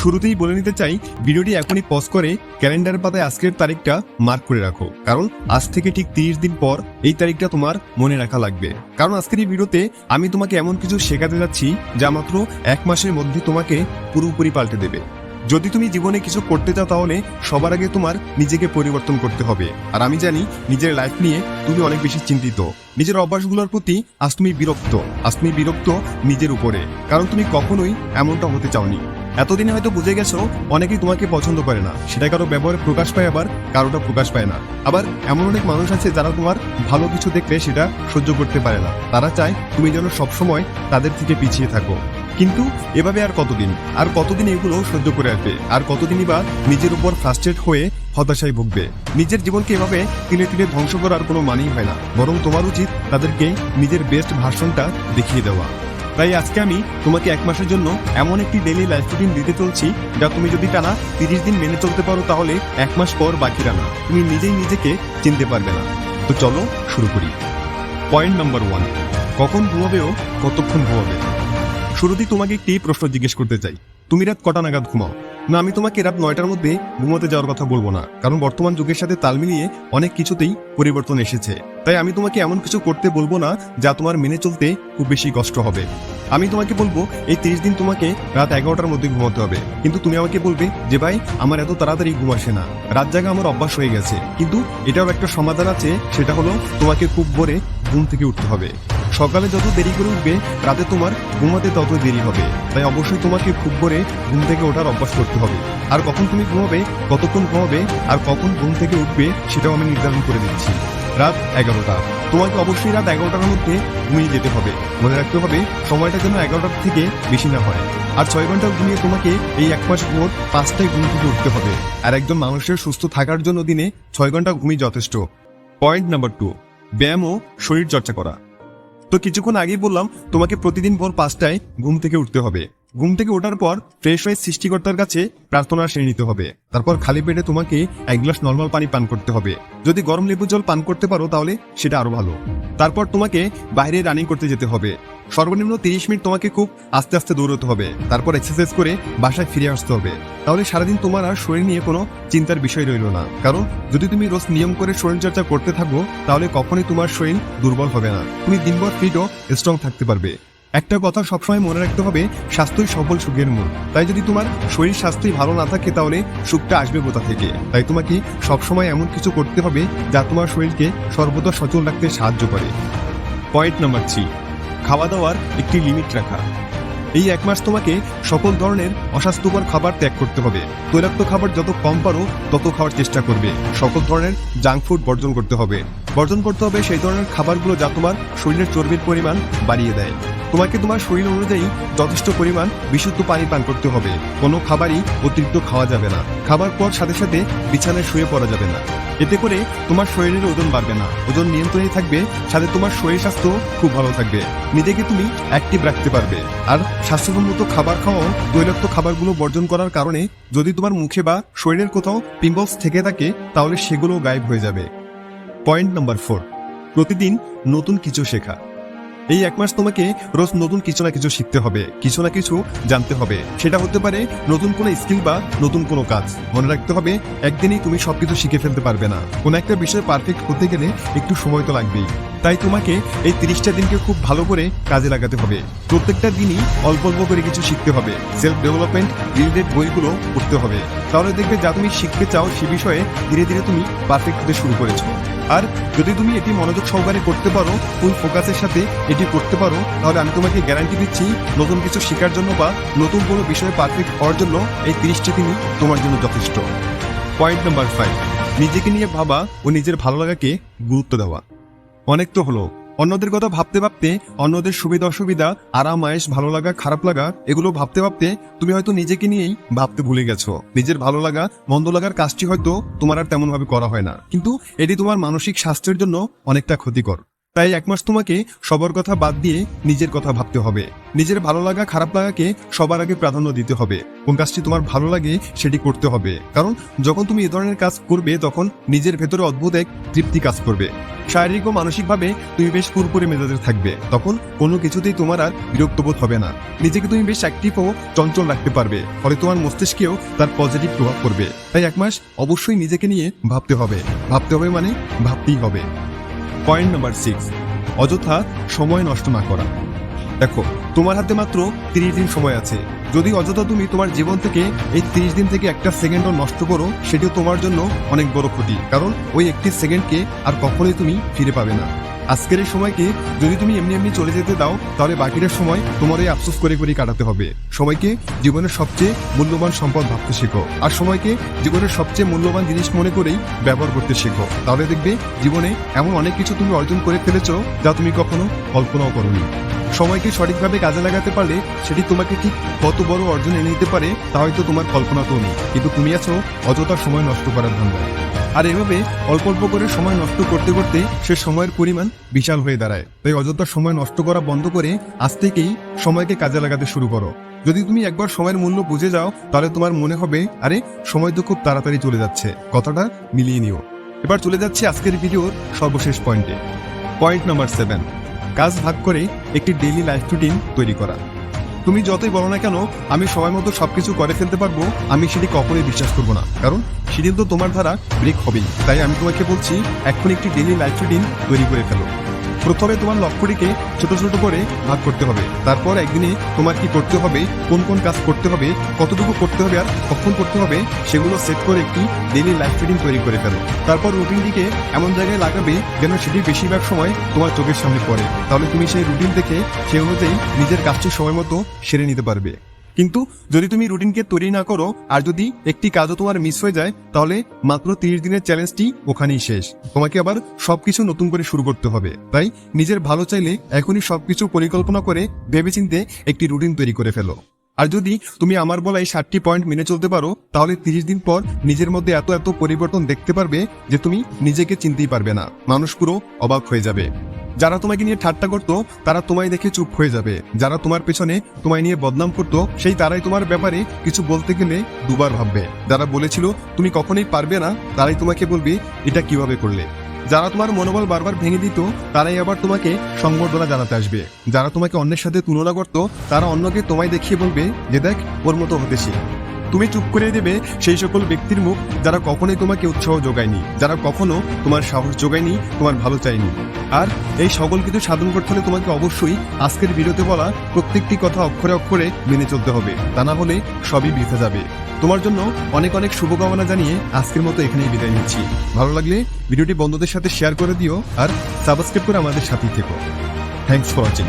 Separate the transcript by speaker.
Speaker 1: শুরুতেই বলে নিতে চাই, ভিডিওটি এখনই পজ করে ক্যালেন্ডার পাতায় আজকের তারিখটা মার্ক করে রাখো, কারণ আজ থেকে ঠিক 30 দিন পর এই তারিখটা তোমার মনে রাখা লাগবে। কারণ আজকের এই ভিডিওতে আমি তোমাকে এমন কিছু শেখাতে যাচ্ছি যা মাত্র 1 মাসের মধ্যে তোমাকে পুরোপুরি পাল্টে দেবে। যদি তুমি জীবনে কিছু করতে চাও তাহলে সবার আগে তোমার নিজেকে পরিবর্তন করতে হবে। আর আমি জানি নিজের লাইফ নিয়ে তুমি অনেক বেশি চিন্তিত, নিজের অভ্যাসগুলোর প্রতি আজ তুমি বিরক্ত নিজের উপরে, কারণ তুমি কখনোই এমনটা হতে চাওনি। এতদিনে হয়তো বুঝে গেছো অনেকেই তোমাকে পছন্দ করে না, সেটা কারো ব্যবহারে প্রকাশ পায়, আবার কারোটা প্রকাশ পায় না। আবার এমন অনেক মানুষ আছে যারা তোমার ভালো কিছু দেখলে সেটা সহ্য করতে পারে না, তারা চায় তুমি যেন সবসময় তাদের থেকে পিছিয়ে থাকো। কিন্তু এভাবে আর কতদিন এগুলো সহ্য করে আসবে? আর কতদিনই বা নিজের উপর ফ্রাস্ট্রেট হয়ে হতাশায় ভুগবে? নিজের জীবনকে এভাবে তিলে তিলে ধ্বংস করার কোনো মানেই হয় না, বরং তোমার উচিত তাদেরকে নিজের বেস্ট ভার্সনটা দেখিয়ে দেওয়া। তাই আজকে আমি তোমাকে 1 মাসের জন্য এমন একটি ডেইলি লাইফ রুটিন দিতে চলছি যা তুমি যদি টানা 30 দিন মেনে চলতে পারো তাহলে 1 মাস পর বাকিরা না, তুমি নিজেই নিজেকে চিনতে পারবে না। তো চলো শুরু করি। পয়েন্ট নাম্বার 1, কখন ঘুমাবে ও কতক্ষণ ঘুমাবে? শুরুতেই তোমাকে একটি প্রশ্ন জিজ্ঞেস করতে চাই, তুমি রাত কটা নাগাদ ঘুমাও? না, আমি তোমাকে রাত 9টার মধ্যে ঘুমাতে যাওয়ার কথা বলবো না, কারণ বর্তমান যুগের সাথে তাল মিলিয়ে অনেক কিছুতেই পরিবর্তন এসেছে। তাই আমি তোমাকে এমন কিছু করতে বলবো না যা তোমার মেনে চলতে খুব বেশি কষ্ট হবে। আমি তোমাকে বলবো এই 30 দিন তোমাকে রাত 11টার মধ্যে ঘুমাতে হবে, কিন্তু তুমি আমাকে বলবে যে ভাই আমার এত তাড়াতাড়ি ঘুম আসে না, রাত জাগা আমার অভ্যাস হয়ে গেছে। কিন্তু এটাও একটা সমাধান আছে, সেটা হলো তোমাকে খুব ভোরে ঘুম থেকে উঠতে হবে। সকালে যত দেরি করে উঠবে রাতে তোমার ঘুমাতে তত দেরি হবে। তাই অবশ্যই তোমাকে খুব ভোরে ঘুম থেকে ওঠার অভ্যাস করতে হবে। আর কখন তুমি ঘুমাবে, কতক্ষণ ঘুমাবে আর কখন ঘুম থেকে উঠবে সেটাও আমি নির্ধারণ করে দিচ্ছি। রাত 11টা, তোমাকে অবশ্যই রাত 11টার মধ্যে ঘুমিয়ে যেতে হবে। মনে রাখতে হবে সময়টা যেন 11টার থেকে বেশি না হয়। আর 6 ঘন্টা ঘুমিয়ে তোমাকে এই 1 মাস ভোর 5টায় ঘুম থেকে উঠতে হবে। আর একজন মানুষের সুস্থ থাকার জন্য দিনে 6 ঘন্টা ঘুমিয়ে যথেষ্ট। পয়েন্ট নাম্বার 2, ব্যায়াম ও শরীর চর্চা করা। তো কিছুক্ষণ আগেই বললাম তোমাকে প্রতিদিন ভোর 5টায় ঘুম থেকে উঠতে হবে। ঘুম থেকে ওঠার পর ফ্রেশ হয়ে সৃষ্টিকর্তার কাছে প্রার্থনা সেরে নিতে হবে। তারপর খালি পেটে তোমাকে 1 গ্লাস নর্মাল পানি পান করতে হবে। যদি গরম লেবু জল পান করতে পারো তাহলে সেটা আরো ভালো। তারপর তোমাকে বাইরে রানিং করতে যেতে হবে। সর্বনিম্ন 30 মিনিট তোমাকে খুব আস্তে আস্তে দৌড়তে হবে। তারপর এক্সারসাইজ করে বাসায় ফিরে আসতে হবে। তাহলে সারাদিন তোমার আর শরীর নিয়ে কোনো চিন্তার বিষয় রইল না, কারণ যদি তুমি রোজ নিয়ম করে শরীরচর্চা করতে থাকো তাহলে কখনোই তোমার শরীর দুর্বল হবে না, তুমি দিনভর ফিট ও স্ট্রং থাকতে পারবে। একটা কথা সবসময় মনে রাখতে হবে, স্বাস্থ্যই সকল সুখের মূল। তাই যদি তোমার শরীর স্বাস্থ্যই ভালো না থাকে তাহলে সুখটা আসবে কোথা থেকে? তাই তোমাকে সবসময় এমন কিছু করতে হবে যা তোমার শরীরকে সর্বদা সচল রাখতে সাহায্য করে। পয়েন্ট নাম্বার 3, খাওয়া দাওয়ার একটি লিমিট রাখা। এই 1 মাস তোমাকে সকল ধরনের অস্বাস্থ্যকর খাবার ত্যাগ করতে হবে। তৈলাক্ত খাবার যত কম পারো তত খাওয়ার চেষ্টা করবে। সকল ধরনের জাঙ্ক ফুড বর্জন করতে হবে সেই ধরনের খাবারগুলো যা তোমার শরীরের চর্বির পরিমাণ বাড়িয়ে দেয়। তোমাকে তোমার শরীর অনুযায়ী যথেষ্ট পরিমাণ বিশুদ্ধ পানি পান করতে হবে। কোনো খাবারই অতিরিক্ত খাওয়া যাবে না। খাবার পর সাথে সাথে বিছানায় শুয়ে পড়া যাবে না। এতে করে তোমার শরীরের ওজন বাড়বে না, ওজন নিয়ন্ত্রণে থাকবে, সাথে তোমার শরীর স্বাস্থ্য খুব ভালো থাকবে। নিজেকে তুমি অ্যাক্টিভ রাখতে পারবে। আর স্বাস্থ্যসম্মত খাবার খাওয়াও তৈলাক্ত খাবারগুলো বর্জন করার কারণে যদি তোমার মুখে বা শরীরের কোথাও পিম্পলস থেকে থাকে তাহলে সেগুলো গায়েব হয়ে যাবে। পয়েন্ট নাম্বার 4, প্রতিদিন নতুন কিছু শেখা। এই 1 মাস তোমাকে রোজ নতুন কিছু না কিছু শিখতে হবে, কিছু না কিছু জানতে হবে। সেটা হতে পারে নতুন কোনো স্কিল বা নতুন কোনো কাজ। মনে রাখতে হবে একদিনেই তুমি সবকিছু শিখে ফেলতে পারবে না। কোনো একটা বিষয়ে পারফেক্ট হতে গেলে একটু সময় তো লাগবেই। তাই তোমাকে এই 30টা দিনকে খুব ভালো করে কাজে লাগাতে হবে। প্রত্যেকটা দিনই অল্প অল্প করে কিছু শিখতে হবে। সেলফ ডেভেলপমেন্ট রিলেটেড বইগুলো পড়তে হবে। তাহলে দেখবে যা তুমি শিখতে চাও সে বিষয়ে ধীরে ধীরে তুমি পারফেক্ট হতে শুরু করেছো। আর যদি তুমি এটি মনোযোগ সহকারে করতে পারো, ফুল ফোকাসের সাথে এটি করতে পারো, তাহলে আমি তোমাকে গ্যারান্টি দিচ্ছি নতুন কিছু শেখার জন্য বা নতুন কোনো বিষয়ে পারফেক্ট হওয়ার জন্য এই 30টি দিনই তোমার জন্য যথেষ্ট। পয়েন্ট নাম্বার 5, নিজেকে নিয়ে ভাবা ও নিজের ভালো লাগাকে গুরুত্ব দেওয়া। অনেক তো হলো, অন্যদের কথা ভাবতে ভাবতে, অন্যদের সুবিধা অসুবিধা, আরাম আয়েশ, ভালো লাগা খারাপ লাগা এগুলো ভাবতে ভাবতে তুমি হয়তো নিজেকে নিয়েই ভাবতে ভুলে গেছো। নিজের ভালো লাগা মন্দ লাগার কাজটি হয়তো তোমার আর তেমন ভাবে করা হয় না, কিন্তু এটি তোমার মানসিক স্বাস্থ্যের জন্য অনেকটা ক্ষতিকর। তাই এক মাস তোমাকে সবার কথা বাদ দিয়ে নিজের কথা ভাবতে হবে। নিজের ভালো লাগা খারাপ লাগাকে সবার আগে প্রাধান্য দিতে হবে। কোন কাজটি তোমার ভালো লাগে সেটি করতে হবে, কারণ যখন তুমি এ ধরনের কাজ করবে তখন নিজের ভেতরে অদ্ভুত এক তৃপ্তি কাজ করবে। শারীরিক ও মানসিকভাবে তুমি বেশ ফুরফুরে মেজাজে থাকবে। তখন কোনো কিছুতেই তোমার আর বিরক্তবোধ হবে না। নিজেকে তুমি বেশ অ্যাক্টিভ ও চঞ্চল রাখতে পারবে, ফলে তোমার মস্তিষ্কেও তার পজিটিভ প্রভাব পড়বে। তাই এক মাস অবশ্যই নিজেকে নিয়ে ভাবতে হবে। ভাবতে হবে মানে ভাবতেই হবে। পয়েন্ট নাম্বার 6, অযথা সময় নষ্ট না করা। দেখো, তোমার হাতে মাত্র 30 দিন সময় আছে। যদি অযথা তুমি তোমার জীবন থেকে এই 30 দিন থেকে একটা সেকেন্ডও নষ্ট করো, সেটিও তোমার জন্য অনেক বড় ক্ষতি, কারণ ওই একটি সেকেন্ডকে আর কখনোই তুমি ফিরে পাবে না। আজকের এই সময়কে যদি তুমি এমনি এমনি চলে যেতে দাও, তাহলে বাকিটা সময় তোমার এই আফসোস করে করে কাটাতে হবে। সময়কে জীবনের সবচেয়ে মূল্যবান সম্পদ ভাবতে শেখো, আর সময়কে জীবনের সবচেয়ে মূল্যবান জিনিস মনে করেই ব্যবহার করতে শেখো। তাহলে দেখবে জীবনে এমন অনেক কিছু তুমি অর্জন করে ফেলেছো যা তুমি কখনো কল্পনাও করোনি। সময়কে সঠিকভাবে কাজে লাগাতে পারলে সেটি তোমাকে ঠিক কত বড় অর্জন এনে দিতে পারে তা হয়তো তোমার কল্পনাতেও নেই, কিন্তু তুমি আছো অযথা সময় নষ্ট করার ধান্দায়। আর এভাবে অল্প অল্প করে সময় নষ্ট করতে করতে সে সময়ের পরিমাণ বিশাল হয়ে দাঁড়ায়। তাই অযথা সময় নষ্ট করা বন্ধ করে আজ থেকেই সময়কে কাজে লাগাতে শুরু করো। যদি তুমি একবার সময়ের মূল্য বুঝে যাও, তাহলে তোমার মনে হবে আরে সময় তো খুব তাড়াতাড়ি চলে যাচ্ছে। কথাটা মিলিয়ে নিও। এবার চলে যাচ্ছে আজকের ভিডিওর সর্বশেষ পয়েন্টে। পয়েন্ট নাম্বার 7, কাজ ভাগ করে একটি ডেইলি লাইফ রুটিন তৈরি করা। তুমি যতই বলো না কেন আমি সময় মতো সবকিছু করে ফেলতে পারবো, আমি সেটি কখনোই বিশ্বাস করবো না, কারণ সেদিন তো তোমার দ্বারা ব্রেক হবেই। তাই আমি তোমাকে বলছি, এখন একটি ডেইলি লাইফ রুটিন তৈরি করে ফেলো। প্রথমে তোমার লক্ষ্যটিকে ছোট ছোট করে ভাগ করতে হবে। তারপর একদিনে তোমার কি করতে হবে, কোন কোন কাজ করতে হবে, কতটুকু করতে হবে আর কখন করতে হবে, সেগুলো সেট করে একটি ডেইলি লাইফ রুটিন তৈরি করে ফেলো। তারপর রুটিনটিকে এমন জায়গায় লাগাবে যেন সেটি বেশিরভাগ সময় তোমার চোখের সামনে পড়ে। তাহলে তুমি সেই রুটিন থেকে সেই অনুযায়ী নিজের কাজটি সময় মতো সেরে নিতে পারবে। কিন্তু যদি তুমি রুটিনকে তৈরি না করো আর যদি একটি কাজও তোমার মিস হয়ে যায়, তাহলে মাত্র 30 দিনের চ্যালেঞ্জটি ওখানেই শেষ। তোমাকে আবার সবকিছু নতুন করে শুরু করতে হবে। তাই নিজের ভালো চাইলে এখনই সবকিছু পরিকল্পনা করে ভেবেচিন্তে একটি রুটিন তৈরি করে ফেলো। আর যদি তুমি আমার বলা এই 7টি পয়েন্ট মেনে চলতে পারো, তাহলে 30 দিন পর নিজের মধ্যে এত এত পরিবর্তন দেখতে পারবে যে তুমি নিজেকে চিনতেই পারবে না। মানুষ পুরো অবাক হয়ে যাবে। যারা তোমাকে নিয়ে ঠাট্টা করতো তারা তোমায় দেখে চুপ হয়ে যাবে। যারা তোমার পেছনে তোমায় নিয়ে বদনাম করতো সেই তারাই তোমার ব্যাপারে কিছু বলতে গেলে দুবার ভাববে। যারা বলেছিল তুমি কখনোই পারবে না, তারাই তোমাকে বলবে এটা কিভাবে করলে। যারা তোমার মনোবল বারবার ভেঙে দিত তারাই আবার তোমাকে সংবর্ধনা জানাতে আসবে। যারা তোমাকে অন্যের সাথে তুলনা করতো তারা অন্যকে তোমায় দেখিয়ে বলবে যে দেখ ওর মতো হতে শিখ। তুমি চুপ করে দেবে সেই সকল ব্যক্তির মুখ যারা কখনোই তোমাকে উৎসাহ যোগায়নি, যারা কখনো তোমার সাহস যোগায়নি, তোমার ভালো চায়নি। আর এই সকল কিছু সাধন করতে হলে তোমাকে অবশ্যই আজকের ভিডিওতে বলা প্রত্যেকটি কথা অক্ষরে অক্ষরে মেনে চলতে হবে, তা না হলে সবই বৃথা যাবে। তোমার জন্য অনেক অনেক শুভকামনা জানিয়ে আজকের মতো এখানেই বিদায় নিচ্ছি। ভালো লাগলে ভিডিওটি বন্ধুদের সাথে শেয়ার করে দিও আর সাবস্ক্রাইব করে আমাদের সাথেই থেকো। Thanks for watching.